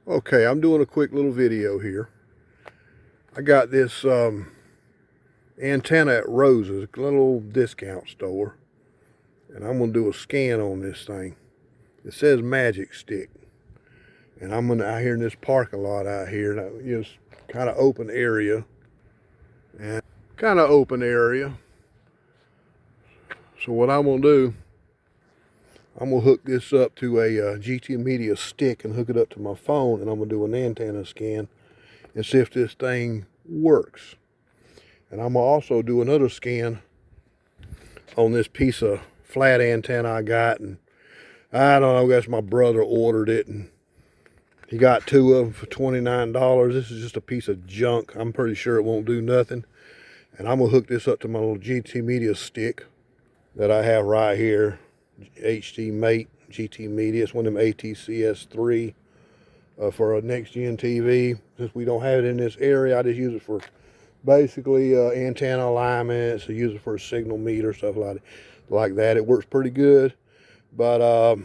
Okay, I'm doing a quick little video here. I got this antenna at Rose's, a little discount store, and I'm gonna do a scan on this thing. It says Magic Stick, and I'm gonna out here in this parking lot out here, just kind of open area, So what I'm gonna do, I'm gonna hook this up to a GT Media stick and hook it up to my phone, and I'm gonna do an antenna scan and see if this thing works. And I'm gonna also do another scan on this piece of flat antenna I got, and I don't know, I guess my brother ordered it and he got two of them for $29. This is just a piece of junk. I'm pretty sure it won't do nothing. And I'm gonna hook this up to my little GT Media stick that I have right here. HD Mate GT Media. It's one of them ATCS3 for a next gen TV. Since we don't have it in this area, I just use it for basically antenna alignments. I use it for a signal meter, stuff like that. It works pretty good, but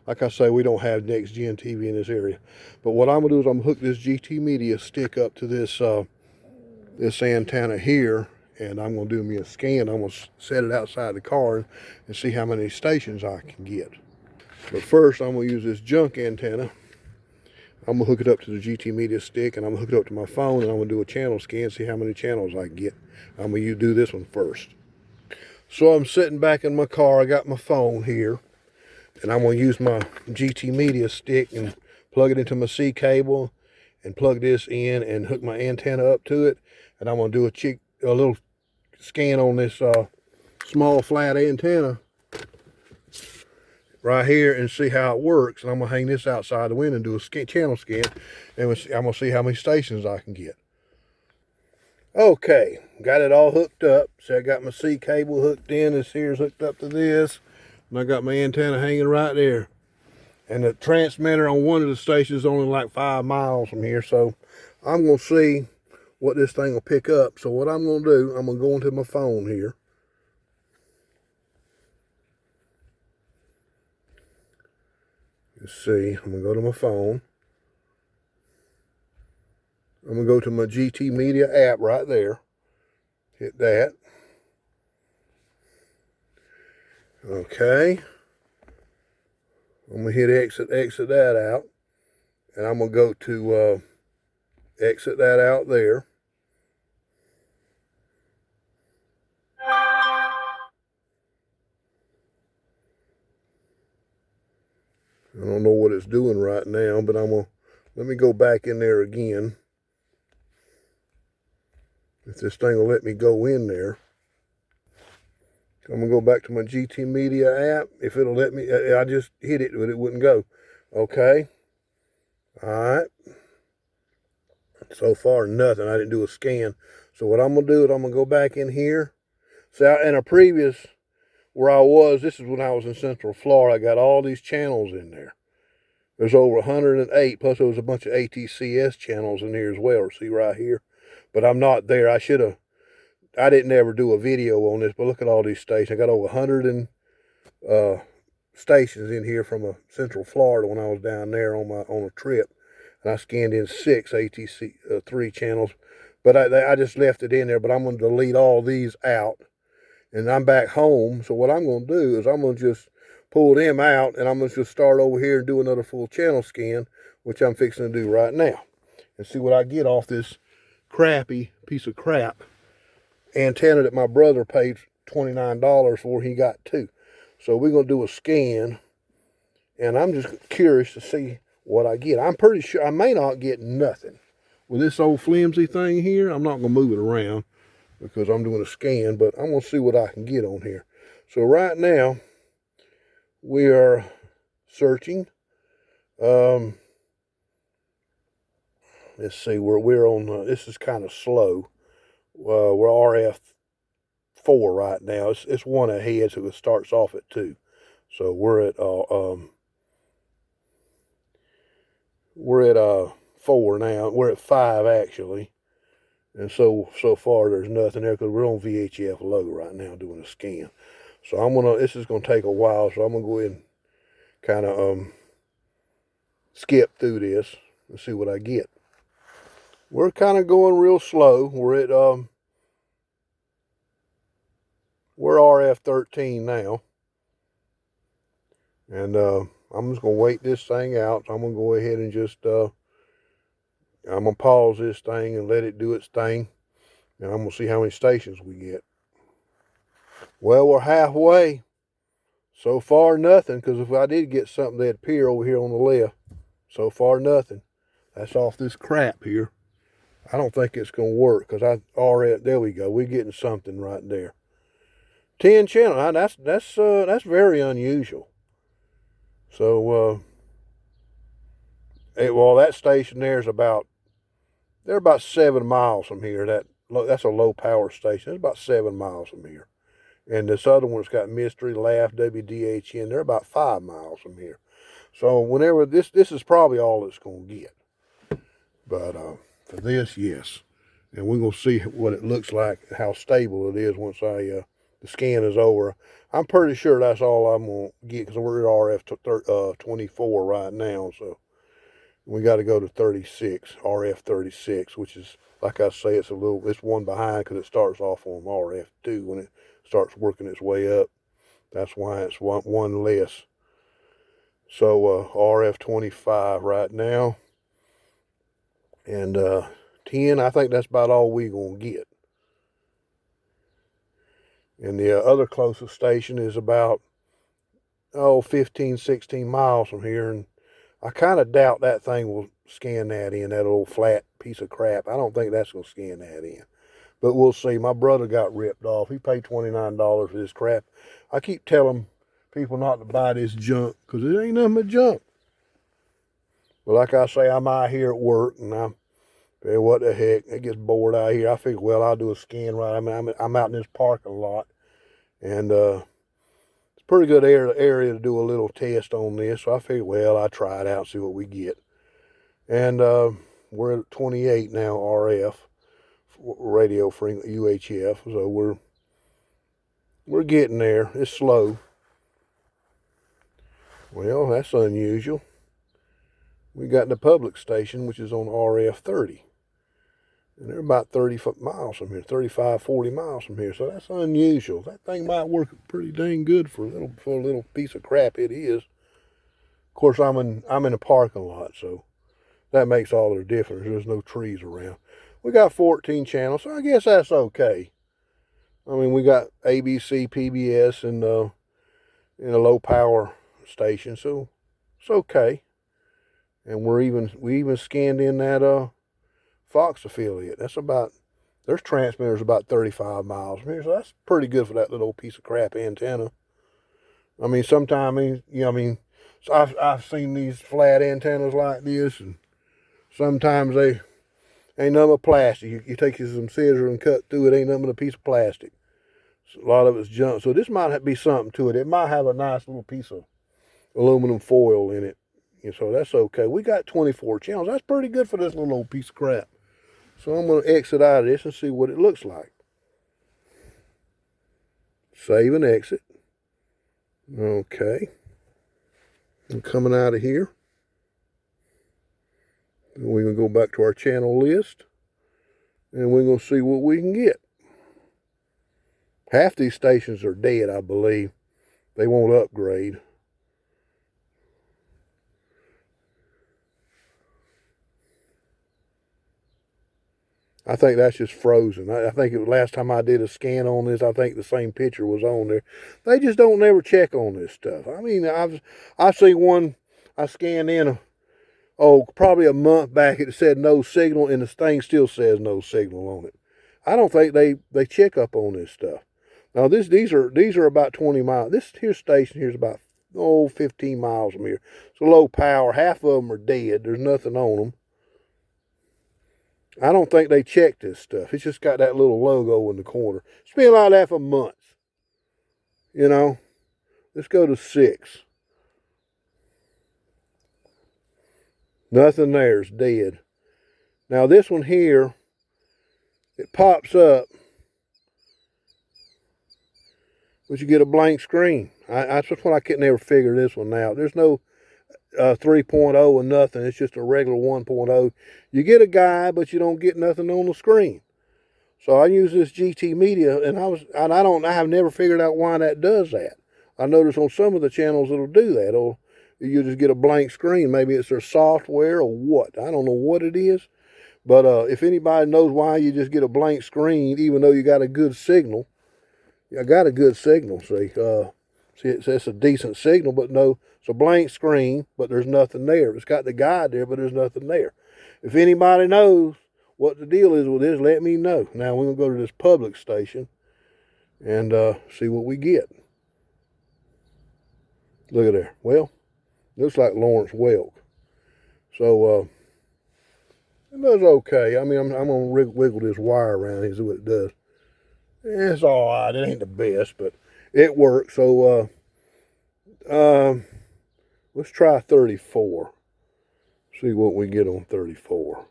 like I say, we don't have next gen TV in this area. But what I'm gonna do is I'm gonna hook this GT Media stick up to this this antenna here, and I'm gonna do me a scan. I'm gonna set it outside the car and see how many stations I can get. But first, I'm gonna use this junk antenna. I'm gonna hook it up to the GT Media stick, and I'm gonna hook it up to my phone, and I'm gonna do a channel scan, see how many channels I can get. I'm gonna do this one first. So I'm sitting back in my car. I got my phone here, and I'm gonna use my GT Media stick and plug it into my C cable, and plug this in and hook my antenna up to it. And I'm gonna do a little scan on this small flat antenna right here and see how it works. And I'm gonna hang this outside the window and do a channel scan, and I'm gonna see how many stations I can get. Okay, got it all hooked up. So I got my C cable hooked in. This here's hooked up to this, and I got my antenna hanging right there. And the transmitter on one of the stations is only like 5 miles from here, so I'm gonna see what this thing will pick up. So what I'm gonna do, I'm gonna go into my phone here. Let's see, I'm gonna go to my phone. I'm gonna go to my GT Media app right there. Hit that. Okay. I'm gonna hit exit that out. And I'm gonna go to exit that out there. I don't know what it's doing right now, but let me go back in there again. If this thing will let me go in there. I'm gonna go back to my GT Media app. If it'll let me, I just hit it, but it wouldn't go. Okay. All right. So far, nothing. I didn't do a scan. So what I'm gonna do is I'm gonna go back in here. So in a previous, where I was, this is when I was in Central Florida, I got all these channels in there. There's over 108, plus there was a bunch of ATCS channels in there as well. See right here? But I'm not there. I didn't ever do a video on this, but look at all these stations. I got over 100 stations in here from Central Florida when I was down there on a trip. And I scanned in 6 ATC3 channels. But I just left it in there, but I'm going to delete all these out. And I'm back home, so what I'm going to do is I'm going to just pull them out, and I'm going to just start over here and do another full channel scan, which I'm fixing to do right now, and see what I get off this crappy piece of crap antenna that my brother paid $29 for. He got 2. So we're going to do a scan, and I'm just curious to see what I get. I'm pretty sure I may not get nothing. With this old flimsy thing here, I'm not going to move it around because I'm doing a scan, but I'm going to see what I can get on here. So right now, we are searching. Let's see, we're on, this is kind of slow. We're RF4 right now. It's one ahead, so it starts off at 2. So we're at 4 now. We're at 5 actually. And so far there's nothing there because we're on VHF low right now doing a scan. So this is gonna take a while, so I'm gonna go ahead and kind of skip through this. and see what I get. We're kind of going real slow. We're at we're RF13 now, and I'm just gonna wait this thing out. So I'm gonna go ahead and just I'm gonna pause this thing and let it do its thing, and I'm gonna see how many stations we get. Well, we're halfway. So far, nothing, because if I did get something, they'd appear over here on the left. So far, nothing. That's off this crap here. I don't think it's going to work, because there we go. We're getting something right there. 10 channel. Now, that's very unusual. So, that station there is they're about 7 miles from here. That's a low power station. It's about 7 miles from here. And this other one's got mystery, laff, WDHN. They're about 5 miles from here. So whenever this is probably all it's going to get. But for this, yes. And we're going to see what it looks like, how stable it is once the scan is over. I'm pretty sure that's all I'm going to get, because we're at RF 24 right now. So we got to go to 36, RF 36, which is, like I say, it's one behind, because it starts off on RF 2 when it starts working its way up. That's why it's one less. So RF 25 right now, and 10. I think that's about all we're gonna get. And the other closest station is about 15, 16 miles from here, and I kind of doubt that thing will scan that in, that old flat piece of crap. I don't think that's gonna scan that in. But we'll see. My brother got ripped off. He paid $29 for this crap. I keep telling people not to buy this junk, because it ain't nothing but junk. But like I say, I'm out here at work, and what the heck, it gets bored out here. I figure, well, I'll do a scan right. I mean, I'm out in this parking lot, and it's a pretty good area to do a little test on this. So I figured, well, I'll try it out and see what we get. And we're at 28 now, RF. Radio frequency, UHF, so we're getting there. It's slow. Well, that's unusual. We got the public station, which is on RF 30, and they're about 30 miles from here, 35, 40 miles from here. So that's unusual. That thing might work pretty dang good for a little piece of crap it is. Of course, I'm in a parking lot, so that makes all the difference. There's no trees around. We got 14 channels, so I guess that's okay. I mean, we got ABC, PBS, and in a low power station, so it's okay. And we even scanned in that Fox affiliate. Their transmitter's about 35 miles from here, so that's pretty good for that little piece of crap antenna. I mean, sometimes, so I've seen these flat antennas like this, and sometimes they ain't nothing but plastic. You take some scissors and cut through it, ain't nothing but a piece of plastic. So a lot of it's junk. So this might be something to it. It might have a nice little piece of aluminum foil in it. And so that's okay. We got 24 channels. That's pretty good for this little old piece of crap. So I'm going to exit out of this and see what it looks like. Save and exit. Okay. I'm coming out of here. We're going to go back to our channel list, and we're going to see what we can get. Half these stations are dead, I believe. They won't upgrade. I think that's just frozen. I think it was last time I did a scan on this, I think the same picture was on there. They just don't never check on this stuff. I mean, I see one I scanned in probably a month back. It said no signal, and the thing still says no signal on it. I don't think they check up on this stuff. Now these are about 20 miles. This station here is about 15 miles from here. It's a low power. Half of them are dead. There's nothing on them. I don't think they check this stuff. It's just got that little logo in the corner. It's been like that for months. Let's go to 6. Nothing there. It's dead. Now this one here, it pops up, but you get a blank screen. That's what I couldn't ever figure this one out. There's no 3.0 and nothing. It's just a regular 1.0. You get a guide, but you don't get nothing on the screen. So I use this GT Media, and I have never figured out why that does that. I notice on some of the channels it'll do that, or you just get a blank screen. Maybe it's their software or what. I don't know what it is, but if anybody knows why you just get a blank screen, even though you got a good signal, I got a good signal. See, it's a decent signal, but no, it's a blank screen, but there's nothing there. It's got the guide there, but there's nothing there. If anybody knows what the deal is with this, let me know. Now we're gonna go to this public station and see what we get. Look at there. Well, looks like Lawrence Welk. So it does okay. I mean, I'm gonna wiggle this wire around and see what it does. It's all right. It ain't the best, but it works. So let's try 34. See what we get on 34.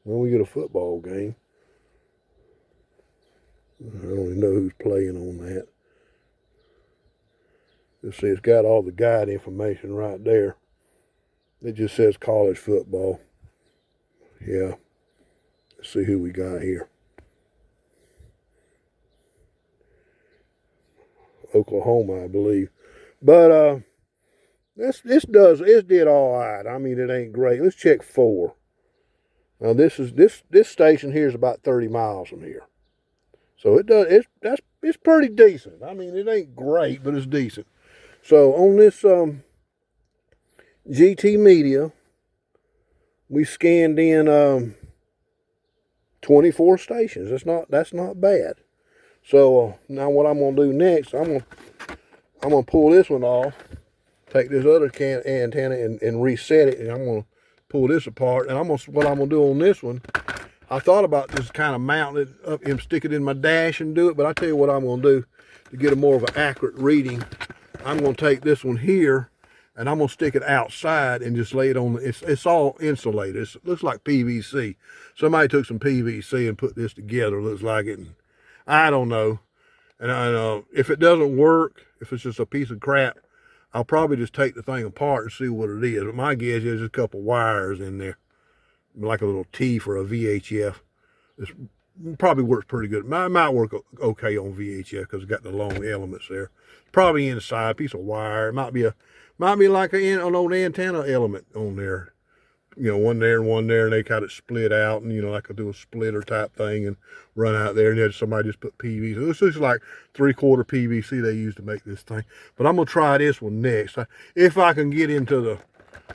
When we get a football game. I don't even know who's playing on that. Let's see, it's got all the guide information right there. It just says college football. Yeah. Let's see who we got here. Oklahoma, I believe. But it did all right. I mean, it ain't great. Let's check 4. Now this station here is about 30 miles from here. So it's pretty decent. I mean, it ain't great, but it's decent. So on this GT Media, we scanned in 24 stations. That's not bad. So now what I'm gonna do next, I'm gonna pull this one off, take this other antenna and reset it, and I'm gonna pull this apart. And what I'm gonna do on this one, I thought about just kind of mounting it up and stick it in my dash and do it, but I tell you what I'm gonna do to get a more of an accurate reading. I'm gonna take this one here and I'm gonna stick it outside and just lay it on. It's all insulated. It looks like PVC. Somebody took some PVC and put this together. Looks like it. And I don't know. And if it doesn't work, if it's just a piece of crap, I'll probably just take the thing apart and see what it is. But my guess is just a couple wires in there, like a little T for a VHF. It probably works pretty good. It might work okay on VHF because it's got the long elements there. Probably inside a piece of wire. It might be like an old antenna element on there. You know, one there and one there, and they kind of split out, and like I do a splitter type thing and run out there, and then somebody just put PVC. This is like 3/4 PVC they use to make this thing. But I'm gonna try this one next. If I can get into the,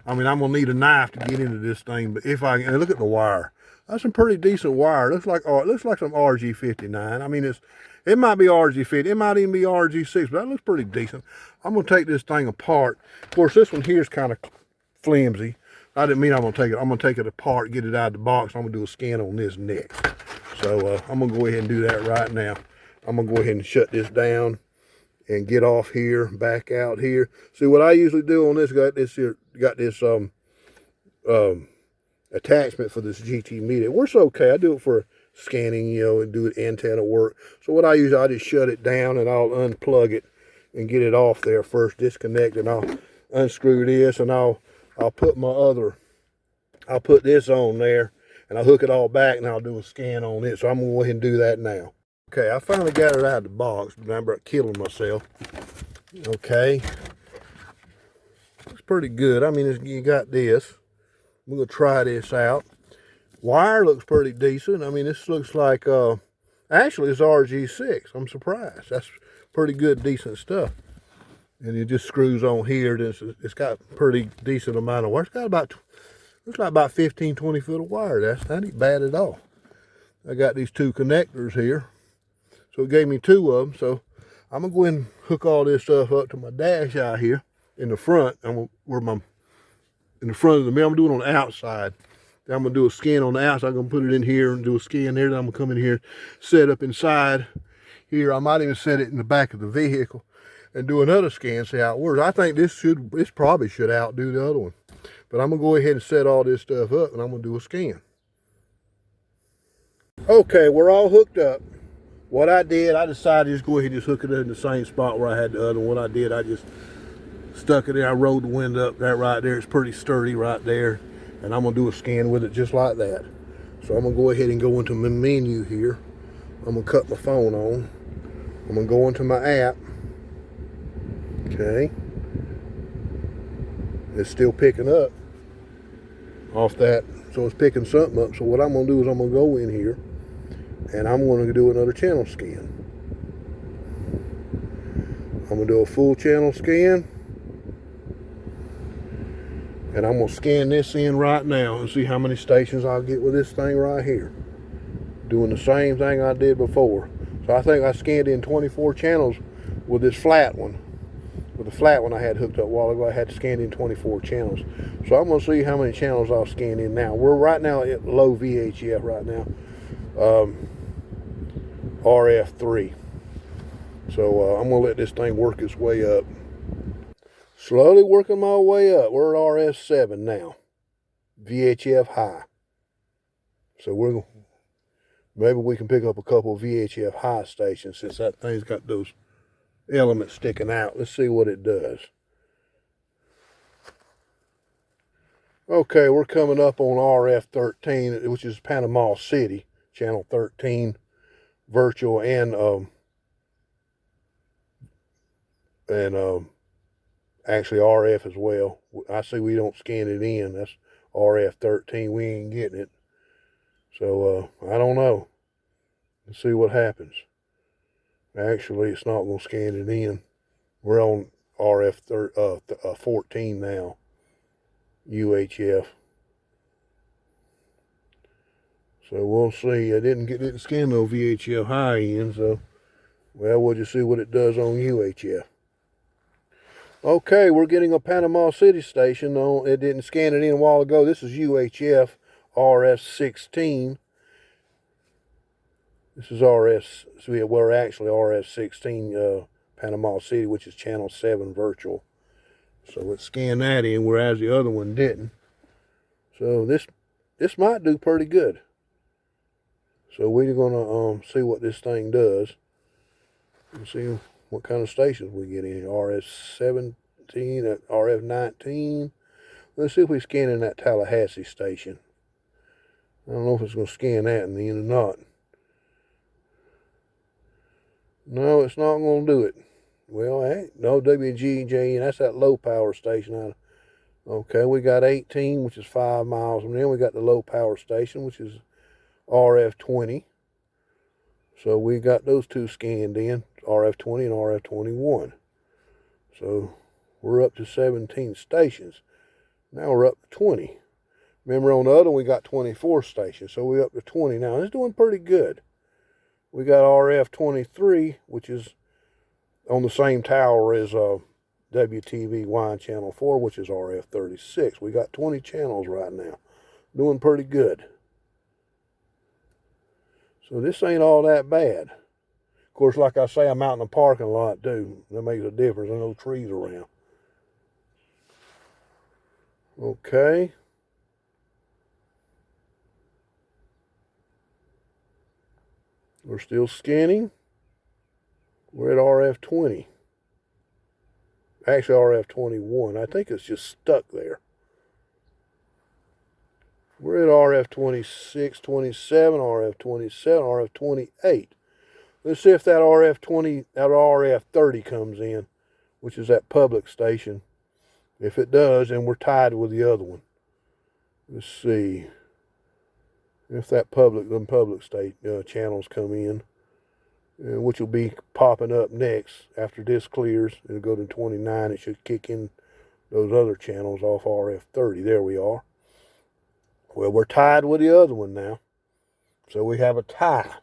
I'm gonna need a knife to get into this thing. But if I can, look at the wire. That's some pretty decent wire. It looks like some RG59. I mean, it might be RG50. It might even be RG6, but that looks pretty decent. I'm gonna take this thing apart. Of course, this one here is kind of flimsy. I didn't mean I'm gonna take it. I'm gonna take it apart, get it out of the box. I'm gonna do a scan on this next. So I'm gonna go ahead and do that right now. I'm gonna go ahead and shut this down and get off here, back out here. See what I usually do on this, got this attachment for this GT Media. It works okay. I do it for scanning, and do antenna work. So what I just shut it down and I'll unplug it and get it off there first, disconnect, and I'll unscrew this, and I'll put this on there, and I'll hook it all back, and I'll do a scan on it. So I'm gonna go ahead and do that now. Okay, I finally got it out of the box. Remember, killing myself. Okay, it's pretty good. I mean, you got this. We're gonna try this out. Wire looks pretty decent. I mean, this looks like actually it's RG6. I'm surprised. That's pretty good, decent stuff. And it just screws on here. It's got pretty decent amount of wire. It's got looks like about 15, 20 foot of wire. That ain't bad at all. I got these 2 connectors here. So it gave me 2 of them. So I'm gonna go ahead and hook all this stuff up to my dash out here in the front. In the front of the mirror. I'm doing it on the outside. Then I'm gonna do a scan on the outside. I'm gonna put it in here and do a scan there. Then I'm gonna come in here, set up inside here. I might even set it in the back of the vehicle and do another scan, see how it works. I think this probably should outdo the other one. But I'm gonna go ahead and set all this stuff up, and I'm gonna do a scan. Okay, we're all hooked up. What I did, I decided to just go ahead and just hook it in the same spot where I had the other one. What I did, I just Stuck it there. I rolled the window up. That right there is pretty sturdy right there. And I'm going to do a scan with it just like that. So I'm going to go ahead and go into my menu here. I'm going to cut my phone on. I'm going to go into my app. Okay. It's still picking up off that. So it's picking something up. So what I'm going to do is I'm going to go in here and I'm going to do another channel scan. I'm going to do a full channel scan. And I'm going to scan this in right now and see how many stations I'll get with this thing right here. Doing the same thing I did before. So I think I scanned in 24 channels with this flat one. With the flat one I had hooked up a while ago, I had scanned in 24 channels. So I'm going to see how many channels I'll scan in now. We're right now at low VHF right now. RF3. So I'm going to let this thing work its way up. Slowly working my way up. We're at RF7 now. VHF high. So maybe we can pick up a couple of VHF high stations since that thing's got those elements sticking out. Let's see what it does. Okay, we're coming up on RF13, which is Panama City, channel 13, virtual and actually RF as well. I see we don't scan it in. That's RF13. We ain't getting it. So I don't know. Let's see what happens. Actually, it's not going to scan it in. We're on RF14 now. UHF. So we'll see. I didn't scan no VHF high end, so well, we'll just see what it does on UHF. Okay, we're getting a Panama City station. No, it didn't scan it in a while ago. This is UHF RF16. This is so we're actually RF16 Panama City, which is channel 7 virtual. So let's scan that in, whereas the other one didn't. So this might do pretty good. So we're gonna see what this thing does. And see what kind of stations we get in. RF17, RF19. Let's see if we scan in that Tallahassee station. I don't know if it's going to scan that in the end or not. No, it's not going to do it. Well, hey, no WGJ, that's that low power station. Okay, we got 18, which is 5 miles. And then we got the low power station, which is RF20. So we got those two scanned in, RF20 and RF21. So we're up to 17 stations. Now we're up to 20. Remember on the other one we got 24 stations, so we're up to 20 now. It's doing pretty good. We got RF23, which is on the same tower as WTVY channel 4, which is RF36. We got 20 channels right now. Doing pretty good. So this ain't all that bad. Of course, like I say, I'm out in the parking lot too. That makes a difference. There's no trees around. Okay. We're still scanning. We're at RF20. Actually, RF21. I think it's just stuck there. We're at RF26, 27, RF27, RF28. Let's see if that RF30 comes in, which is that public station. If it does, then we're tied with the other one. Let's see if that public state channels come in, which will be popping up next after this clears. It'll go to 29. It should kick in those other channels off RF30. There we are. Well, we're tied with the other one now. So we have a tie.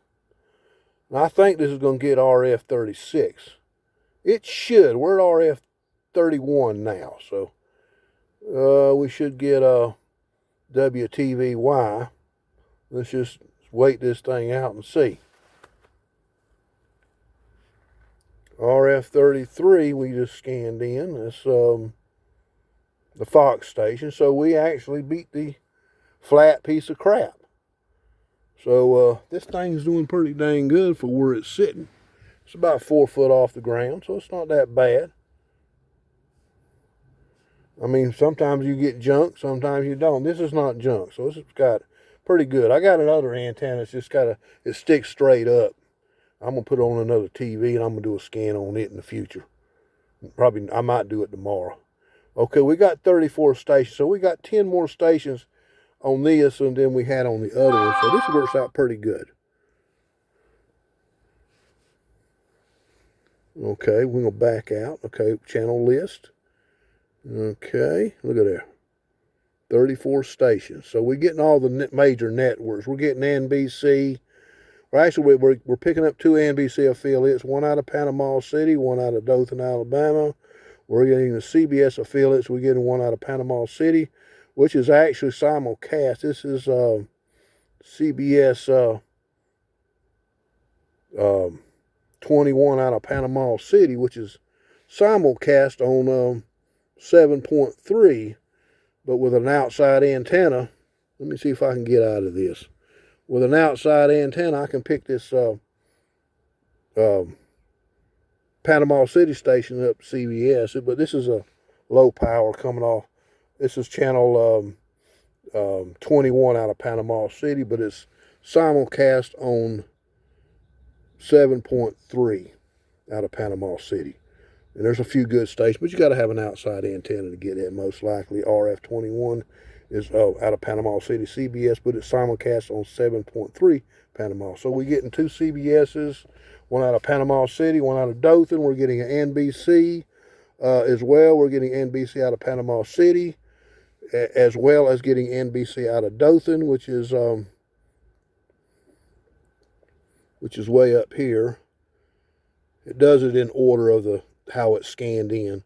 And I think this is going to get RF36. It should. We're at RF31 now. So we should get WTVY. Let's just wait this thing out and see. RF33 we just scanned in. That's the Fox station. So we actually beat the flat piece of crap. So this thing's doing pretty dang good for where it's sitting. It's about 4 foot off the ground, so it's not that bad. I mean, sometimes you get junk, sometimes you don't. This is not junk, so this has got pretty good. I got another antenna. It's just it sticks straight up. I'm gonna put it on another TV and I'm gonna do a scan on it in the future. Probably I might do it tomorrow. Okay, we got 34 stations, so we got 10 more stations on this than we had on the other one. So this works out pretty good. Okay, we're gonna back out. Okay, channel list. Okay, look at there. 34 stations. So we're getting all the major networks. We're getting NBC. Well, actually, we're picking up 2 NBC affiliates, one out of Panama City, one out of Dothan, Alabama. We're getting the CBS affiliates. We're getting one out of Panama City, which is actually simulcast. This is CBS 21 out of Panama City, which is simulcast on 7.3, but with an outside antenna. Let me see if I can get out of this. With an outside antenna, I can pick this Panama City station up CBS, but this is a low power coming off. This is channel 21 out of Panama City, but it's simulcast on 7.3 out of Panama City. And there's a few good stations, but you got to have an outside antenna to get it, most likely. RF21 is out of Panama City, CBS, but it's simulcast on 7.3 Panama. So we're getting 2 CBSs, one out of Panama City, one out of Dothan. We're getting an NBC as well. We're getting NBC out of Panama City, as well as getting NBC out of Dothan, which is way up here. It does it in order of how it's scanned in,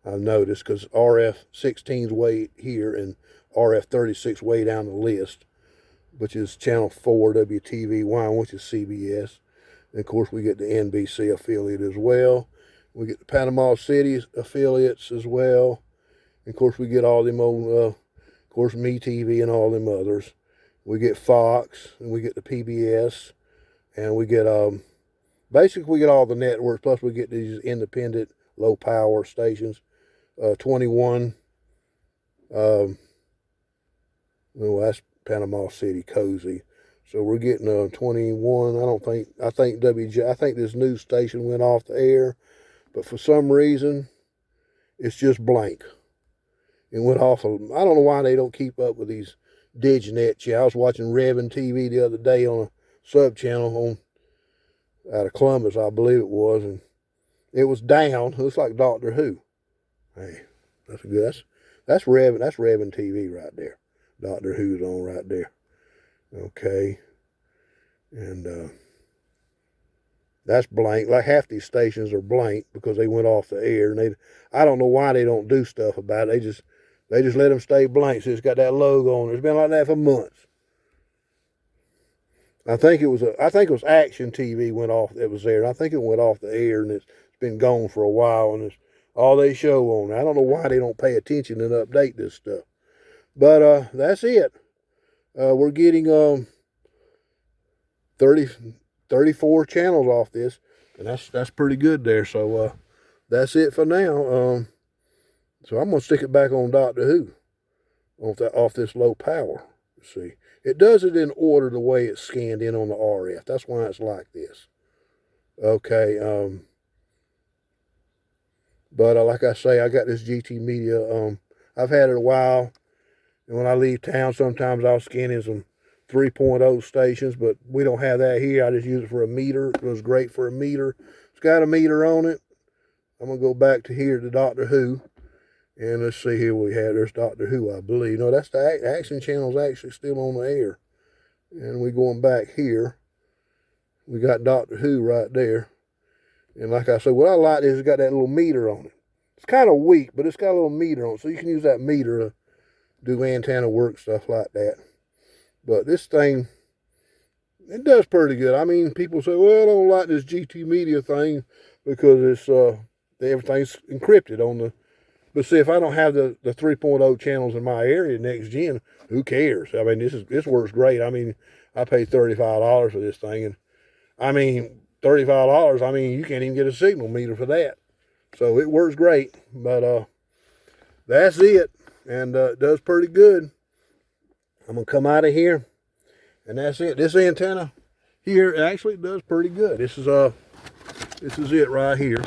I've noticed, because RF16's way here and RF36 way down the list, which is channel 4 WTV1, which is CBS. And of course, we get the NBC affiliate as well. We get the Panama City affiliates as well. And of course, we get all them old, of course, metv and all them others. We get Fox, and we get the PBS, and we get basically, we get all the networks, plus we get these independent low-power stations. 21, well, that's Panama City, cosi. So we're getting 21. I think this news station went off the air, but for some reason, it's just blank. It went off. I don't know why they don't keep up with these diginets. I was watching Revin TV the other day on a sub-channel out of Columbus, I believe it was, and it was down. It looks like Doctor Who. Hey, that's good. That's Revin TV right there. Doctor Who's on right there. Okay, and that's blank. Like half these stations are blank because they went off the air, and I don't know why they don't do stuff about it. They just let them stay blank. So it's got that logo on it. It's been like that for months. I think it was Action TV went off. It was there, and I think it went off the air, and it's been gone for a while, and it's all they show on it. I don't know why they don't pay attention and update this stuff, but that's it. We're getting 34 channels off this, and that's pretty good there. So that's it for now. So I'm gonna stick it back on Doctor Who off this low power. Let's see. It does it in order the way it's scanned in on the RF. That's why it's like this. Okay. But like I say, I got this GT Media. I've had it a while. And when I leave town, sometimes I'll scan in some 3.0 stations, but we don't have that here. I just use it for a meter. It was great for a meter. It's got a meter on it. I'm going to go back to here to Doctor Who. And let's see here there's Doctor Who, I believe. No, that's the Action Channel's actually still on the air. And we're going back here. We got Doctor Who right there. And like I said, what I like is it's got that little meter on it. It's kind of weak, but it's got a little meter on it. So you can use that meter to do antenna work, stuff like that. But this thing, it does pretty good. I mean, people say, well, I don't like this GT Media thing because it's everything's encrypted on the. But see, if I don't have the 3.0 channels in my area next gen, who cares? I mean, this works great. I mean, I paid $35 for this thing, and I mean, $35. I mean, you can't even get a signal meter for that. So it works great. But that's it. And it does pretty good. I'm going to come out of here. And that's it. This antenna here actually does pretty good. This is it right here.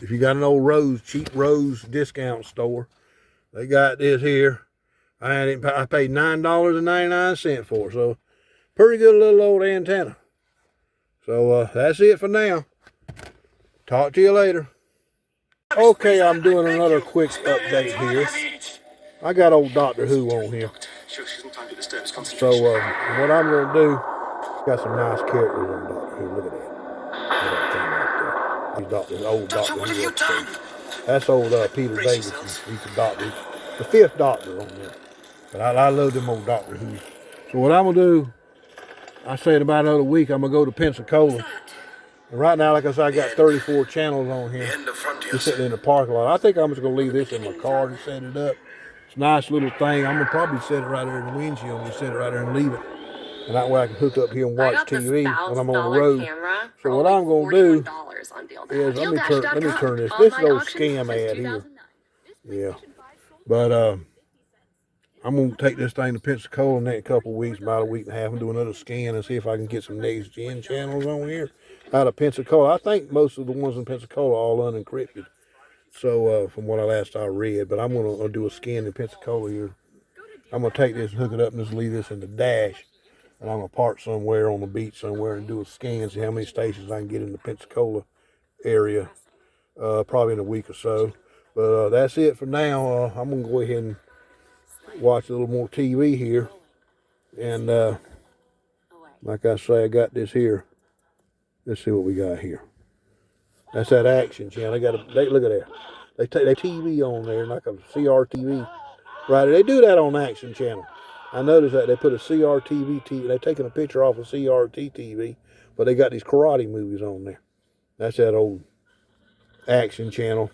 If you got an old Rose, cheap Rose discount store, they got this here. I paid $9.99 for it. So pretty good little old antenna. So that's it for now. Talk to you later. Okay, I'm doing another quick update here. I got old Doctor Who on here. So what I'm going to do, got some nice characters on Doctor Who. Look at that. These old Doctor Who episodes. That's old Peter Davison. He's the Doctor. The 5th Doctor on there. But I love them old Doctor Who's. So what I'm going to do, I say in about another week, I'm going to go to Pensacola. And right now, like I said, I got 34 channels on here. Just sitting in the parking lot. I think I'm just going to leave this in my car and set it up. It's a nice little thing. I'm going to probably set it right there in the windshield and set it right there and leave it. And that way I can hook up here and watch TV when I'm on the road. So what I'm going to do is, let me turn this. This is old scam ad here. Yeah. But I'm going to take this thing to Pensacola in the next couple of weeks, about a week and a half, and do another scan and see if I can get some next gen channels on here out of Pensacola. I think most of the ones in Pensacola are all unencrypted. So from what I read, but I'm going to do a scan in Pensacola here. I'm going to take this and hook it up and just leave this in the dash. And I'm going to park somewhere on the beach somewhere and do a scan, see how many stations I can get in the Pensacola area, probably in a week or so. But that's it for now. I'm going to go ahead and watch a little more TV here. And like I say, I got this here. Let's see what we got here. That's that Action channel. Look at that. They take their TV on there, like a CRTV. Right, they do that on Action channel. I noticed that they put a CRTV TV. They're taking a picture off of CRT TV, but they got these karate movies on there. That's that old Action channel.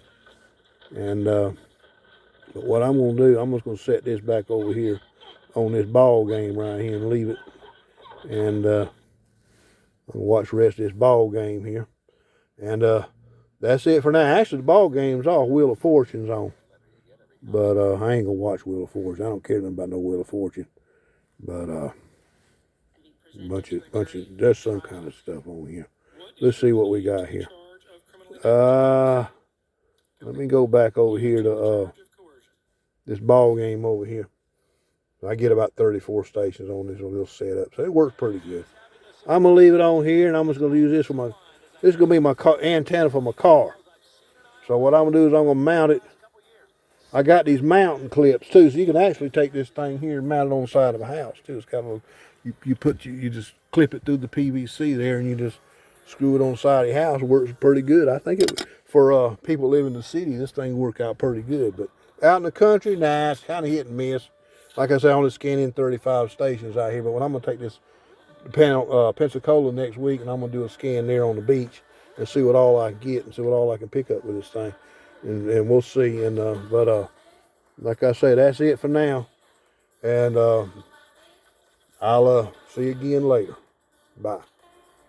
And but what I'm going to do, I'm just going to set this back over here on this ball game right here and leave it. And I'm going to watch the rest of this ball game here. And that's it for now. Actually, the ball game's off. Wheel of Fortune's on. But I ain't going to watch Wheel of Fortune. I don't care nothing about no Wheel of Fortune. But bunch of there's some kind of stuff on here. Let's see what we got here. Let me go back over here to this ball game over here. I get about 34 stations on this little setup, so it works pretty good. I'm gonna leave it on here, and I'm just gonna use this for my. This is gonna be my antenna for my car. So what I'm gonna do is I'm gonna mount it. I got these mounting clips too, so you can actually take this thing here and mount it on the side of a house too. It's kind of you just clip it through the PVC there, and you just screw it on the side of your house. It works pretty good. I think it for people living in the city, this thing work out pretty good. But out in the country, nah, it's kind of hit and miss. Like I said, I only scan in 35 stations out here. But when I'm gonna take this to Pensacola next week, and I'm gonna do a scan there on the beach and see what all I can get and see what all I can pick up with this thing. And we'll see. And but like I say, that's it for now. And I'll see you again later. Bye.